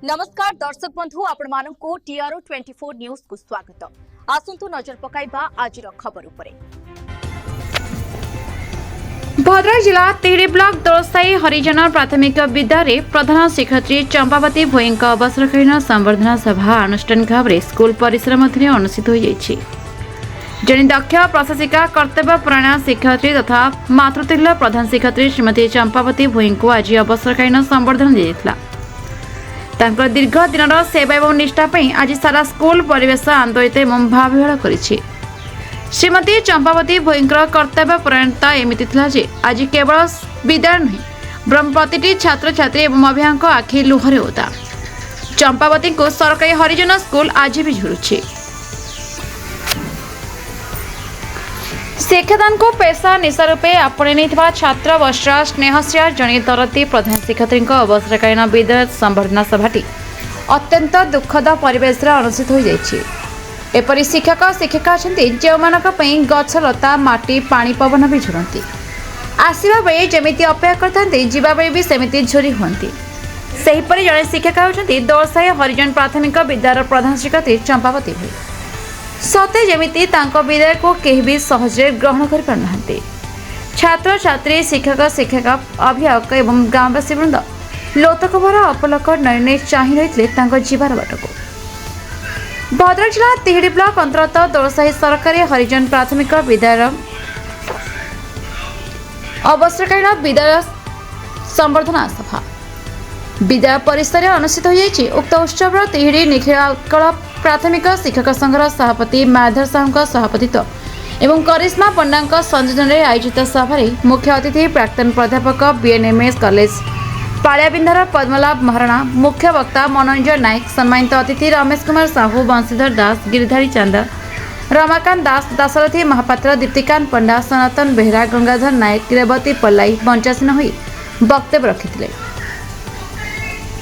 नमस्कार दर्शक बंधु आपण मानकु टीआरओ 24 न्यूज को स्वागत। आसंतु नजर पकाइबा आज खबर उपरे। भद्रक जिला तिहिडी ब्लॉक दोलसाई हरिजन प्राथमिक विद्यालय प्रधान शिक्षयित्री चंपावती भोई अवसरकालीन संवर्धना सभा आनुष्ठानिक भाव में स्कूल परिसर मध्य अनुष्ठित हो जड़े दक्ष प्रशासिका कर्तव्य परायण शिक्षयित्री तथा मातृतुल्य प्रधान शिक्षयित्री श्रीमती चंपावती भोई को आज अवसरकालीन संवर्धना दिया। दीर्घ दिन सेवा और निष्ठा आज सारा स्कूल परिवेश आंदोलित एवं भावविहल कर श्रीमती चंपावती भोई कर्तव्य परायणता एमती जे आज केवल विद्यालय नुहे ब्रह्म प्रति छात्र छात्री एवं अभिभावक आखि लुहरे होता। चंपावती को सरकारी हरिजन स्कूल आज भी झुलुछि। शिक्षादान को पेशा निशा रूपे आपणे नहीं छात्र वर्षा स्नेहश्रिया जड़े दरती प्रधान शिक्षयित्री अवसरकालीन विद्यालय संवर्धना सभाटी अत्यंत दुखद परिवेश अनुष्ठित हो जाइछि। एपरि शिक्षक शिक्षिका अच्छी जो गछलता माटी पानी पवन भी झुरती आसवा बेले जमी अपेक्षा करते जीवा बेले भी सेमती झुरी हुंती। सेहीपरि जड़े शिक्षिका होती दोलसाई हरिजन प्राथमिक विद्यालय प्रधान शिक्षयित्री चंपावती भोई सते जमिति तांको विद्यालय को केही भी सहजरे ग्रहण कर पारनाहांती। छात्र छात्री शिक्षक शिक्षिका अभिभावक एवं गाँववासी वृंद लोतक भरा अपलक नयने चाहि रही जीवार बाट को। भद्रक जिला तिहिडी ब्लॉक अंतर्गत दोलसाई सरकारी हरिजन प्राथमिक विद्यालय अवसरकालीन विद्यालय संवर्धना सभा विद्यालय परिसर अनुष्ठित हो जाइछि। उक्त उत्सव तिहिडी निखिल उत्कल प्राथमिक शिक्षक संघर सभापति माधर साहू सभापतित्व एवं करिश्मा पंडा संयोजन में आयोजित सभा मुख्य अतिथि प्राक्तन प्राध्यापक बीएनएमएस कॉलेज पालियाबिंधार पद्मलाभ महाराणा, मुख्य वक्ता मनोरंजन नायक, सम्मानित अतिथि रमेश कुमार साहू, बंशीधर दास, गिरिधारी चांदा, रमाकांत दास, दाशरथी महापात्र, दीप्तिकांत पंडा, सनातन बेहरा, गंगाधर नायक, रेवती पल्लाई मंचासीन होई वक्तव्य रखिथिले।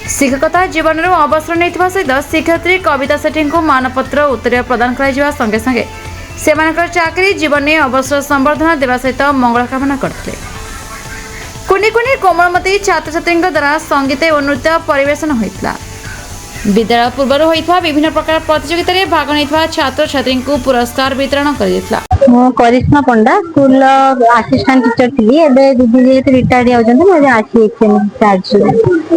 शिक्षकता जीवन अवसर नहीं सहित शिक्षयित्री कविता सेठी को मानपत्र उत्तर प्रदान कर संगे संगे सेमानकर चाकरी जीवन में अवसर संवर्धना देवा सहित मंगल कामना करते। कुनी कुनी कोमलमती छात्र छात्री द्वारा संगीत और नृत्य परिवेशन होता। विद्यालय पूर्व होता विभिन्न प्रकार प्रतियोगिता में भाग नहीं छात्र छात्री को पुरस्कार वितरण कर करिश्मा पंडा स्कूल असिस्टेंट टीचर थी। एबे दीदी जेहेतु रिटायर्ड होजंती मुझे आसी एक्सचेंज चार्ज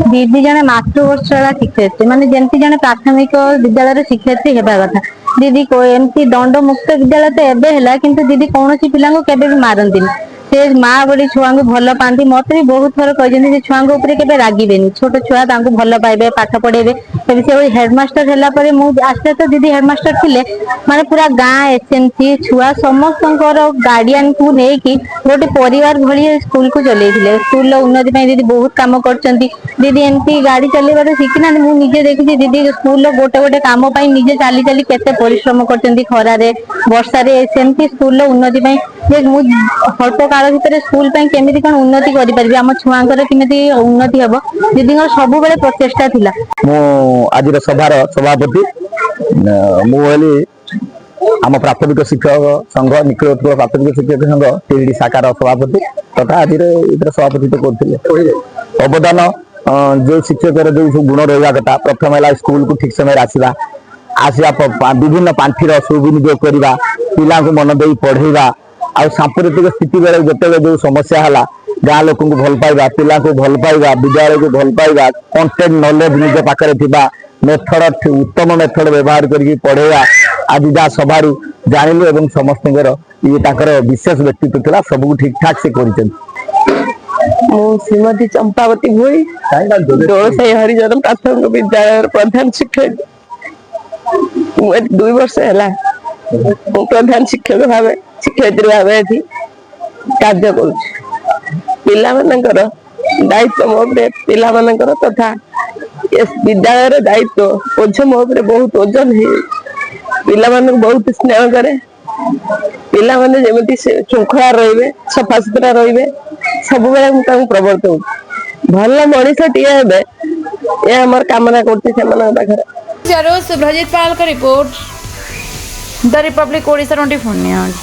दीदी जने मातृ वर्षला शिक्षयित्री माने जेंति जने प्राथमिक विद्यालय रे शिक्षयित्री हेबा कथा। दीदी को एमती दंड मुक्त विद्यालय तो एबे हैला किंतु दीदी कोनोसी पिला को केबे भी मारंती से माँ बड़ी छुआ को भल पाती। मत भी बहुत थर कहते छुआ के रागेनि छोट छुआ भल पाइबे पाठ पढ़ेबे। से हेडमास्टर है मुझे आसते तो दीदी हेडमास्टर थिले माने पूरा गाँ एसएमसी छुआ समस्त गार्डियन को लेकिन गोटे परिवार भली स्कूल को चलते स्कूल उन्नति दीदी बहुत कम कर दीदी एमती गाड़ी चलवा शिखिना मुझे देखी दीदी स्कूल गोटे गोटे कम निजे चली चली केते परिश्रम कर खरारे वर्षा सेमती स्कूल उन्नति अल्प काल भितर स्कूल केमिति कोन उन्नति करि परबे हम छुआंकर केमिति उन्नति हबो दीदी सब बेले प्रचेष्टा थिला। मो आज सभार सभापति मु हेली आम प्राथमिक शिक्षक संघ निखिल उत्कल प्राथमिक शिक्षक संघ तिहिडी शाखार सभापति तथा आज सभापतित्व करथिले। अवदान जो शिक्षक जो गुण रहा कथा प्रथम है स्कूल को ठीक समय आसवा विभिन्न पांठिर सुविनियोग करवा पिला मन दे पढ़ेगा आ सांप्रतिक स्थिति बेले जिते जो समस्या है गाँ लोक को भल पाइबा पिला को भल पाइबा विद्यालय को भल पाइबा कंटेंट नॉलेज निज पाखे थिबा मेथड उत्तम मेथड व्यवहार करके पढ़ेगा आज जहाँ सभारू जानिलु एवं समस्त ये विशेष व्यक्तित्व थिला सब ठीक ठाक से कर श्रीमती चंपावती भोई दोलसाई हरिजन प्राथमिक विद्यालय प्रधान शिक्षक 2 वर्ष है प्रधान शिक्षक भाव शिक्षयित्री भाव कार्य कर दायित्व मो पिला तथा विद्यालय दायित्व बोझ मो बहुत ओजन है। पिला बहुत स्नेह करे पिला जमी श्रृंखला रे सफा सुतरा रे सब बेले प्रवर्तन भल मनीष टीए ये आम कामना कर। सुभ्रजीत पाल का report the Republic Odisha 24 news.